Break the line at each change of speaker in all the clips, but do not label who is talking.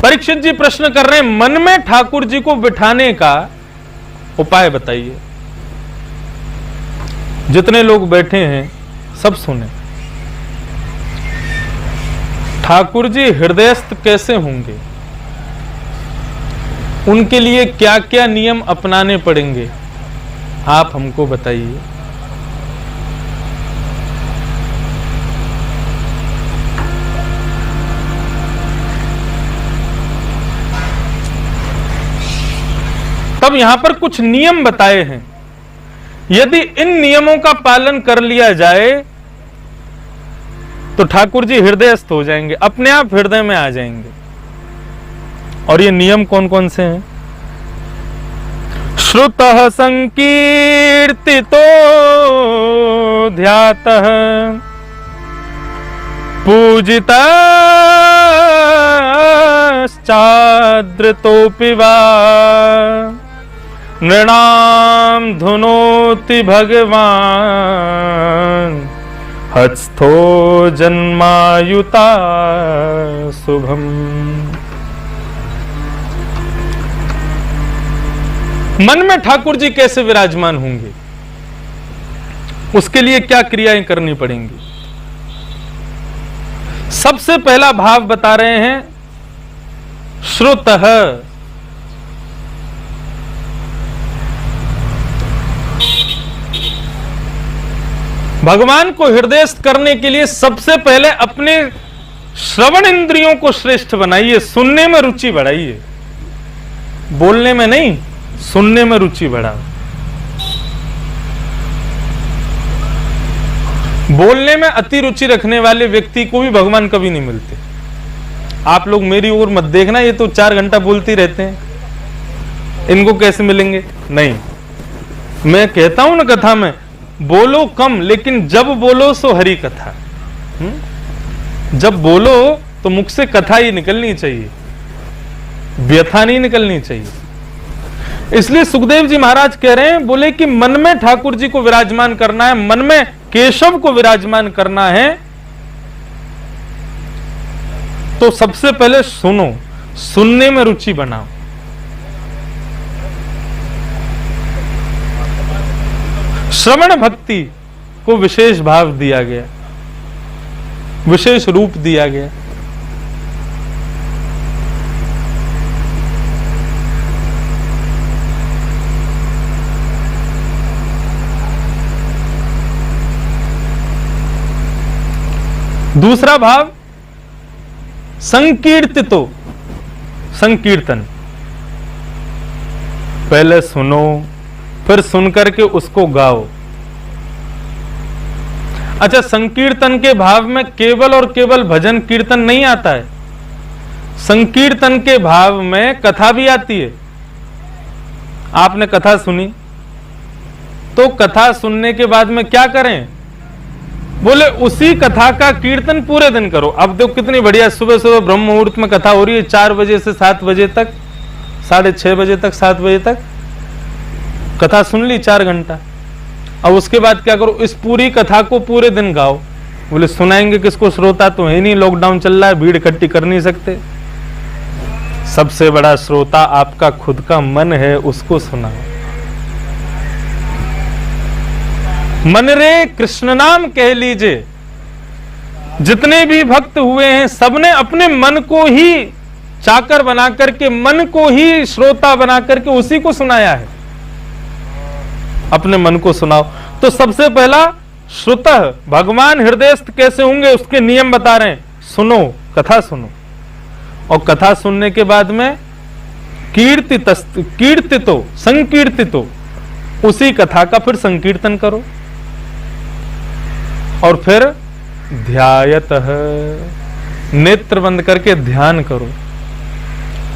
परीक्षित जी प्रश्न कर रहे हैं, मन में ठाकुर जी को बिठाने का उपाय बताइए। जितने लोग बैठे हैं सब सुने। ठाकुर जी हृदयस्थ कैसे होंगे, उनके लिए क्या क्या नियम अपनाने पड़ेंगे, आप हमको बताइए। तब यहां पर कुछ नियम बताए हैं, यदि इन नियमों का पालन कर लिया जाए तो ठाकुर जी हृदयस्थ हो जाएंगे, अपने आप हृदय में आ जाएंगे। और ये नियम कौन कौन से हैं? श्रुतः संकीर्तितो ध्यातः पूजितश्चाद्रतोऽपि वा नृणाम धुनोति भगवान हस्तो जन्मायुता शुभम। मन में ठाकुर जी कैसे विराजमान होंगे, उसके लिए क्या क्रियाएं करनी पड़ेंगी? सबसे पहला भाव बता रहे हैं, श्रुतः। भगवान को हृदयस्थ करने के लिए सबसे पहले अपने श्रवण इंद्रियों को श्रेष्ठ बनाइए, सुनने में रुचि बढ़ाइए, बोलने में नहीं, सुनने में रुचि बढ़ाओ। बोलने में अति रुचि रखने वाले व्यक्ति को भी भगवान कभी नहीं मिलते। आप लोग मेरी ओर मत देखना, ये तो 4 घंटा बोलते रहते हैं, इनको कैसे मिलेंगे? नहीं, मैं कहता हूं ना कथा में, बोलो कम लेकिन जब बोलो सो हरि कथा। जब बोलो तो मुख से कथा ही निकलनी चाहिए, व्यथा नहीं निकलनी चाहिए। इसलिए सुखदेव जी महाराज कह रहे हैं, बोले कि मन में ठाकुर जी को विराजमान करना है, मन में केशव को विराजमान करना है, तो सबसे पहले सुनो, सुनने में रुचि बनाओ। श्रवण भक्ति को विशेष भाव दिया गया, विशेष रूप दिया गया। दूसरा भाव संकीर्तितो, संकीर्तन। पहले सुनो, फिर सुनकर के उसको गाओ। अच्छा, संकीर्तन के भाव में केवल और केवल भजन कीर्तन नहीं आता है, संकीर्तन के भाव में कथा भी आती है। आपने कथा सुनी तो कथा सुनने के बाद में क्या करें? बोले उसी कथा का कीर्तन पूरे दिन करो। अब देखो कितनी बढ़िया, सुबह सुबह ब्रह्म मुहूर्त में कथा हो रही है, 4 बजे से 7 बजे तक, 6:30 बजे तक, 7 बजे तक कथा सुन ली 4 घंटा। अब उसके बाद क्या करो? इस पूरी कथा को पूरे दिन गाओ। बोले सुनाएंगे किसको? श्रोता तो है नहीं, लॉकडाउन चल रहा है, भीड़ इकट्ठी कर नहीं सकते। सबसे बड़ा श्रोता आपका खुद का मन है, उसको सुनाओ। मन रे कृष्ण नाम कह लीजिए। जितने भी भक्त हुए हैं सबने अपने मन को ही चाकर बना करके, मन को ही श्रोता बना करके उसी को सुनाया है। अपने मन को सुनाओ। तो सबसे पहला श्रुतः, भगवान हृदयस्थ कैसे होंगे उसके नियम बता रहे हैं। सुनो, कथा सुनो, और कथा सुनने के बाद में कीर्तितो, संकीर्तितो, उसी कथा का फिर संकीर्तन करो। और फिर ध्यायतः, नेत्र बंद करके ध्यान करो,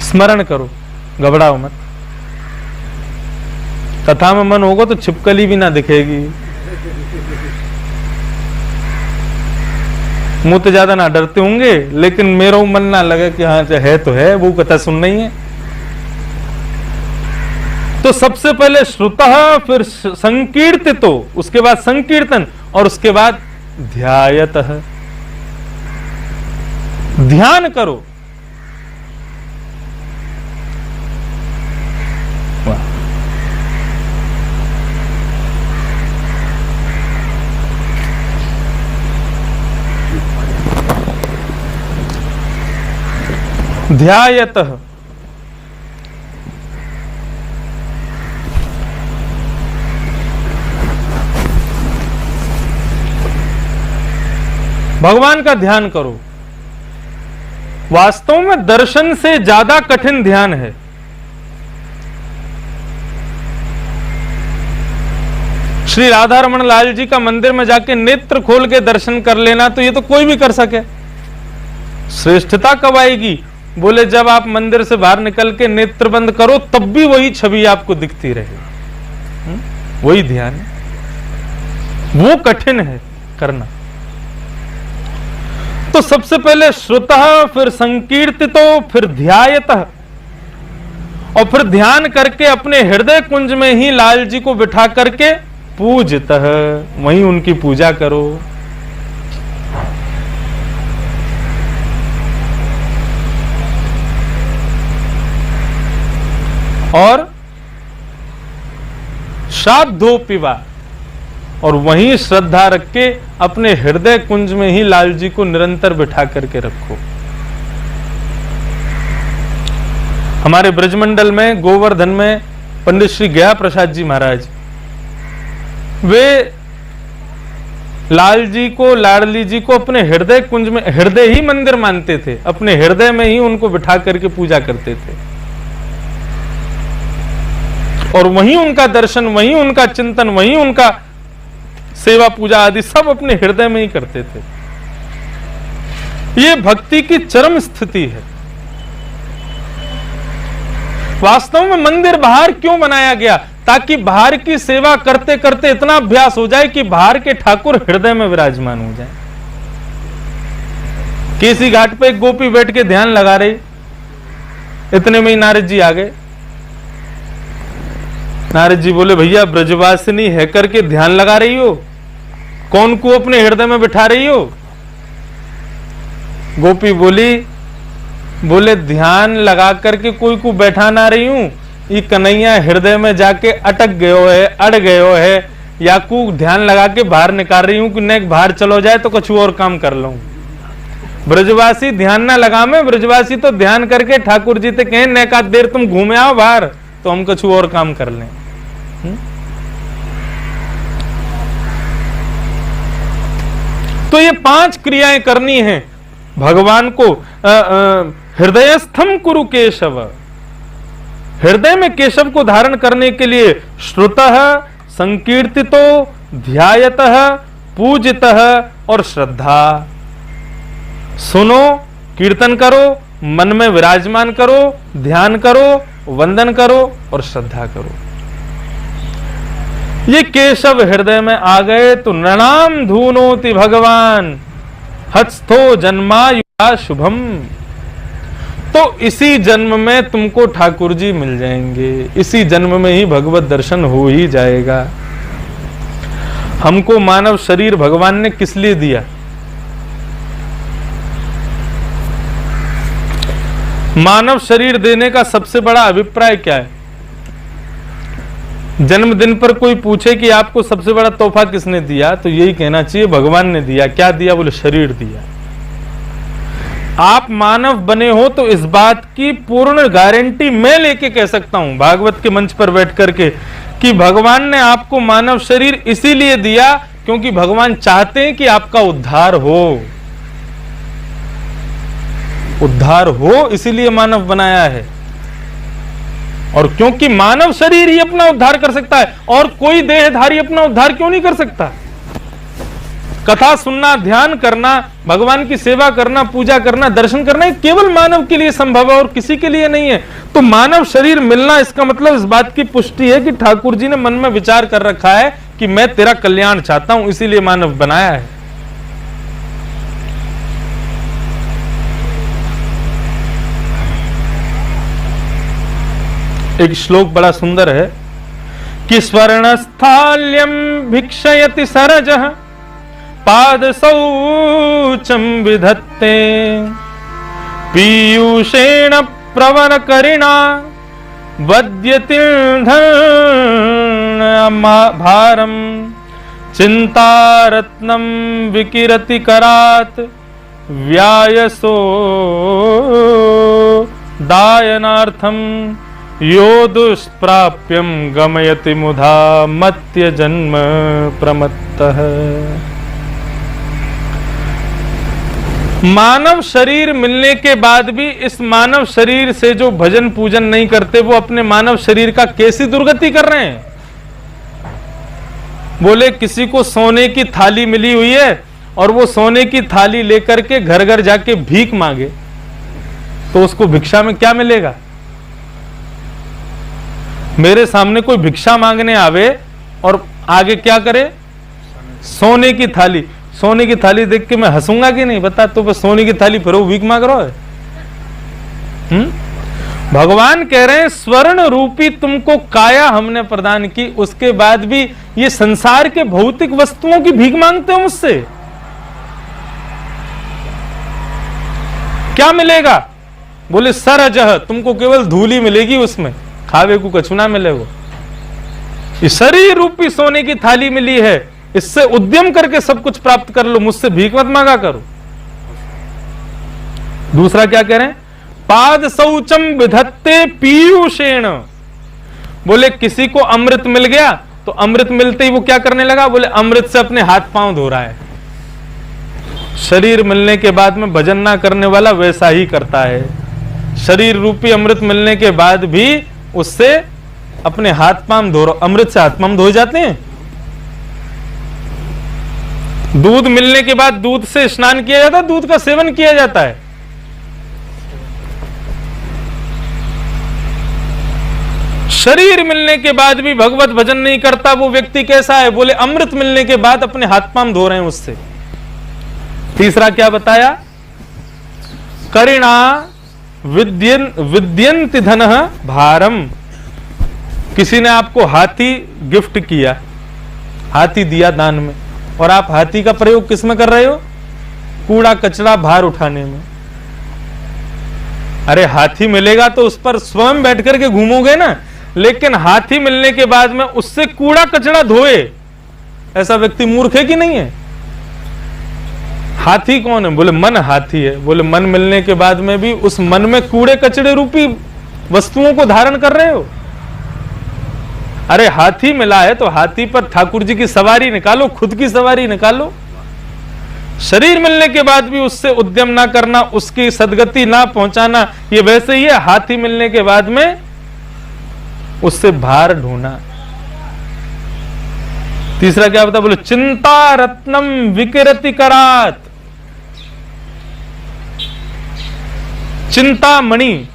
स्मरण करो, घबराओ मत। कथा में मन होगा तो छिपकली भी ना दिखेगी, मुंह तो ज्यादा ना डरते होंगे, लेकिन मेरा मन ना लगे कि हाँ है तो है, वो कथा सुनना ही है। तो सबसे पहले श्रुतः, फिर संकीर्तितो, उसके बाद संकीर्तन, और उसके बाद ध्यायतः, ध्यान करो। ध्यायतः, भगवान का ध्यान करो। वास्तव में दर्शन से ज्यादा कठिन ध्यान है। श्री राधा रमन लाल जी का मंदिर में जाके नेत्र खोल के दर्शन कर लेना, तो ये तो कोई भी कर सके। श्रेष्ठता कब आएगी? बोले जब आप मंदिर से बाहर निकल के नेत्र बंद करो, तब भी वही छवि आपको दिखती रहे। वही ध्यान है, वो कठिन है करना। तो सबसे पहले श्रुतः, फिर संकीर्तितो, फिर ध्यायतः, और फिर ध्यान करके अपने हृदय कुंज में ही लाल जी को बिठा करके पूजतः, वहीं उनकी पूजा करो। और श्राद्धोपिवा, और वहीं श्रद्धा रख के अपने हृदय कुंज में ही लाल जी को निरंतर बिठा करके रखो। हमारे ब्रजमंडल में गोवर्धन में पंडित श्री गया प्रसाद जी महाराज, वे लाल जी को, लाडली जी को अपने हृदय कुंज में, हृदय ही मंदिर मानते थे, अपने हृदय में ही उनको बिठा करके पूजा करते थे, और वहीं उनका दर्शन, वहीं उनका चिंतन, वहीं उनका सेवा पूजा आदि सब अपने हृदय में ही करते थे। यह भक्ति की चरम स्थिति है। वास्तव में मंदिर बाहर क्यों बनाया गया? ताकि बाहर की सेवा करते करते इतना अभ्यास हो जाए कि बाहर के ठाकुर हृदय में विराजमान हो जाए। केसी घाट पे एक गोपी बैठ के ध्यान लगा रही, इतने में ही नारद जी आ गए। नारद जी बोले, भैया ब्रजवासिनी है करके ध्यान लगा रही हो, कौन को अपने हृदय में बिठा रही हो? गोपी बोले ध्यान लगा करके कोई को बैठा ना रही हूं, ये कन्हैया हृदय में जाके अटक गयो है, अड़ गयो है, या को ध्यान लगा के बाहर निकाल रही हूं कि नेक बाहर चलो जाए तो कुछ और काम कर लूं। ब्रजवासी ध्यान ना लगा में, ब्रजवासी तो ध्यान करके ठाकुर जी से कहें नेक आध देर तुम घूमे आओ बाहर, तो हम कुछ और काम कर लें। तो ये 5 क्रियाएं करनी है भगवान को। हृदयस्थम कुरु केशव, हृदय में केशव को धारण करने के लिए श्रुतः, संकीर्तितो, ध्यायतः, पूजितः और श्रद्धा। सुनो, कीर्तन करो, मन में विराजमान करो, ध्यान करो, वंदन करो और श्रद्धा करो। ये केशव हृदय में आ गए तो नृणाम धूनोति भगवान हत्स्थो जन्मायुषा शुभम। तो इसी जन्म में तुमको ठाकुर जी मिल जाएंगे, इसी जन्म में ही भगवत दर्शन हो ही जाएगा। हमको मानव शरीर भगवान ने किस लिए दिया? मानव शरीर देने का सबसे बड़ा अभिप्राय क्या है? जन्मदिन पर कोई पूछे कि आपको सबसे बड़ा तोहफा किसने दिया, तो यही कहना चाहिए भगवान ने दिया। क्या दिया? बोले शरीर दिया। आप मानव बने हो तो इस बात की पूर्ण गारंटी मैं लेके कह सकता हूं भागवत के मंच पर बैठ करके कि भगवान ने आपको मानव शरीर इसीलिए दिया क्योंकि भगवान चाहते हैं कि आपका उद्धार हो। उद्धार हो इसीलिए मानव बनाया है, और क्योंकि मानव शरीर ही अपना उद्धार कर सकता है, और कोई देहधारी अपना उद्धार क्यों नहीं कर सकता? कथा सुनना, ध्यान करना, भगवान की सेवा करना, पूजा करना, दर्शन करना, ये केवल मानव के लिए संभव है और किसी के लिए नहीं है। तो मानव शरीर मिलना, इसका मतलब इस बात की पुष्टि है कि ठाकुर जी ने मन में विचार कर रखा है कि मैं तेरा कल्याण चाहता हूं, इसीलिए मानव बनाया है। एक श्लोक बड़ा सुंदर है कि स्वर्णस्थाल्यम भिक्षयति सरजः पाद शौचम विधत्ते पीयूषेण प्रवर करिणा वद्यति भारम चिंतारत्नम विकिरति करात व्यायसो दायनार्थम यो दुष्प्राप्यम गमयति मुधा मत्य जन्म प्रमत्तः। मानव शरीर मिलने के बाद भी इस मानव शरीर से जो भजन पूजन नहीं करते वो अपने मानव शरीर का कैसी दुर्गति कर रहे हैं। बोले किसी को सोने की थाली मिली हुई है और वो सोने की थाली लेकर के घर घर जाके भीख मांगे तो उसको भिक्षा में क्या मिलेगा। मेरे सामने कोई भिक्षा मांगने आवे और आगे क्या करे, सोने की थाली। सोने की थाली देख के मैं हंसूंगा कि नहीं बता, तो बस सोने की थाली फिर वो भीख मांग रहा है। भगवान कह रहे हैं स्वर्ण रूपी तुमको काया हमने प्रदान की, उसके बाद भी ये संसार के भौतिक वस्तुओं की भीख मांगते हो मुझसे। क्या मिलेगा? बोले सरजह, तुमको केवल धूली मिलेगी, उसमें खावे को कछु ना मिलेगा। इस शरीर रूपी सोने की थाली मिली है, इससे उद्यम करके सब कुछ प्राप्त कर लो, मुझसे भीख मत मांगा करो। दूसरा क्या कह रहे हैं, पाद शौचम विधत्ते पीयूषेण। बोले किसी को अमृत मिल गया तो अमृत मिलते ही वो क्या करने लगा, बोले अमृत से अपने हाथ पांव धो रहा है। शरीर मिलने के बाद में भजन ना करने वाला वैसा ही करता है। शरीर रूपी अमृत मिलने के बाद भी उससे अपने हाथ पांव धो रहा। अमृत से हाथ पांव धोए जाते हैं। दूध मिलने के बाद दूध से स्नान किया जाता है, दूध का सेवन किया जाता है। शरीर मिलने के बाद भी भगवत भजन नहीं करता वो व्यक्ति कैसा है, बोले अमृत मिलने के बाद अपने हाथ पांव धो रहे हैं उससे। तीसरा क्या बताया, करिणा विद्यन्ति धनः भारम। किसी ने आपको हाथी गिफ्ट किया, हाथी दिया दान में, और आप हाथी का प्रयोग किस में कर रहे हो, कूड़ा कचरा भार उठाने में। अरे हाथी मिलेगा तो उस पर स्वयं बैठ करके घूमोगे ना, लेकिन हाथी मिलने के बाद में उससे कूड़ा कचरा धोए, ऐसा व्यक्ति मूर्ख है कि नहीं है। हाथी कौन है, बोले मन हाथी है। बोले मन मिलने के बाद में भी उस मन में कूड़े कचड़े रूपी वस्तुओं को धारण कर रहे हो। अरे हाथी मिला है तो हाथी पर ठाकुर जी की सवारी निकालो, खुद की सवारी निकालो। शरीर मिलने के बाद भी उससे उद्यम ना करना, उसकी सदगति ना पहुंचाना, ये वैसे ही है हाथी मिलने के बाद में उससे भार ढोना। तीसरा क्या बता, बोले चिंता रत्नम विकिरति करात। चिंतामणि,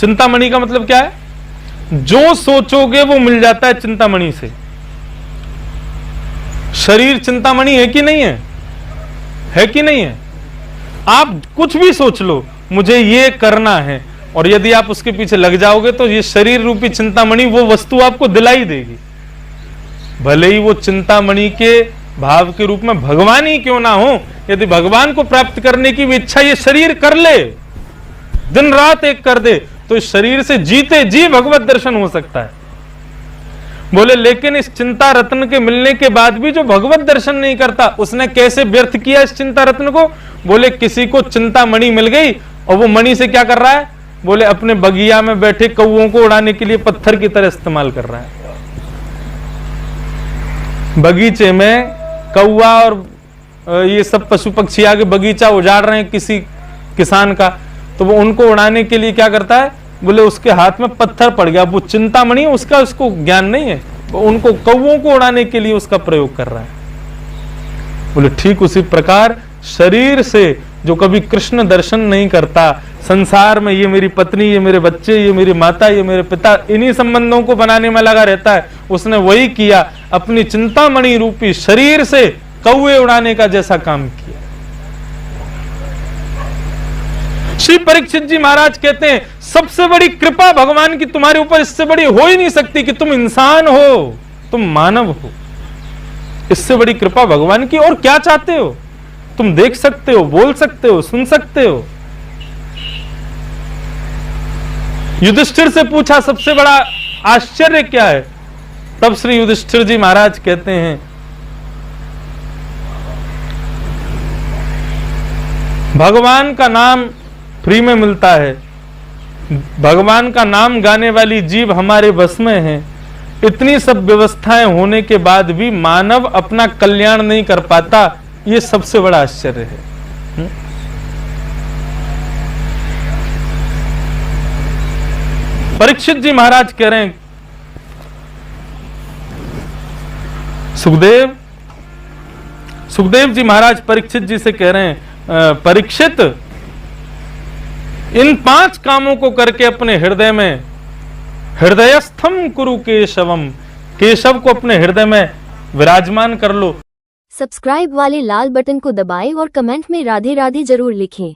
चिंतामणि का मतलब क्या है, जो सोचोगे वो मिल जाता है चिंतामणि से। शरीर चिंतामणि है कि नहीं है, है कि नहीं है। आप कुछ भी सोच लो मुझे ये करना है, और यदि आप उसके पीछे लग जाओगे तो ये शरीर रूपी चिंतामणि वो वस्तु आपको दिलाई देगी। भले ही वो चिंतामणि के भाव के रूप में भगवान ही क्यों ना हो, यदि भगवान को प्राप्त करने की भी इच्छा ये शरीर कर ले, दिन रात एक कर दे, तो इस शरीर से जीते जी भगवत दर्शन हो सकता है। बोले लेकिन इस चिंता रत्न के मिलने के बाद भी जो भगवत दर्शन नहीं करता, उसने कैसे व्यर्थ किया इस चिंता रत्न को। बोले किसी को चिंता मणि मिल गई और वो मणि से क्या कर रहा है, बोले अपने बगिया में बैठे कौओं को उड़ाने के लिए पत्थर की तरह इस्तेमाल कर रहा है। बगीचे में कौआ और ये सब पशु पक्षी आके बगीचा उजाड़ रहे हैं किसी किसान का, तो वो उनको उड़ाने के लिए क्या करता है, बोले उसके हाथ में पत्थर पड़ गया, वो चिंतामणि उसका उसको ज्ञान नहीं है, वो उनको कौओं को उड़ाने के लिए उसका प्रयोग कर रहा है। बोले ठीक उसी प्रकार शरीर से जो कभी कृष्ण दर्शन नहीं करता, संसार में ये मेरी पत्नी, ये मेरे बच्चे, ये मेरी माता, ये मेरे पिता, इन्हीं संबंधों को बनाने में लगा रहता है, उसने वही किया, अपनी चिंतामणि रूपी शरीर से कौए उड़ाने का जैसा काम किया। श्री परीक्षित जी महाराज कहते हैं सबसे बड़ी कृपा भगवान की तुम्हारे ऊपर इससे बड़ी हो ही नहीं सकती कि तुम इंसान हो, तुम मानव हो। इससे बड़ी कृपा भगवान की और क्या चाहते हो। तुम देख सकते हो, बोल सकते हो, सुन सकते हो। युधिष्ठिर से पूछा सबसे बड़ा आश्चर्य क्या है, तब श्री युधिष्ठिर जी महाराज कहते हैं भगवान का नाम फ्री में मिलता है, भगवान का नाम गाने वाली जीव हमारे बस में है, इतनी सब व्यवस्थाएं होने के बाद भी मानव अपना कल्याण नहीं कर पाता, ये सबसे बड़ा आश्चर्य है। परीक्षित जी महाराज कह रहे हैं, सुखदेव जी महाराज परीक्षित जी से कह रहे हैं, परीक्षित इन 5 कामों को करके अपने हृदय में हृदयस्थम कुरु केशवम, केशव को अपने हृदय में विराजमान कर लो।
सब्सक्राइब वाले लाल बटन को दबाएं और कमेंट में राधे राधे जरूर लिखें।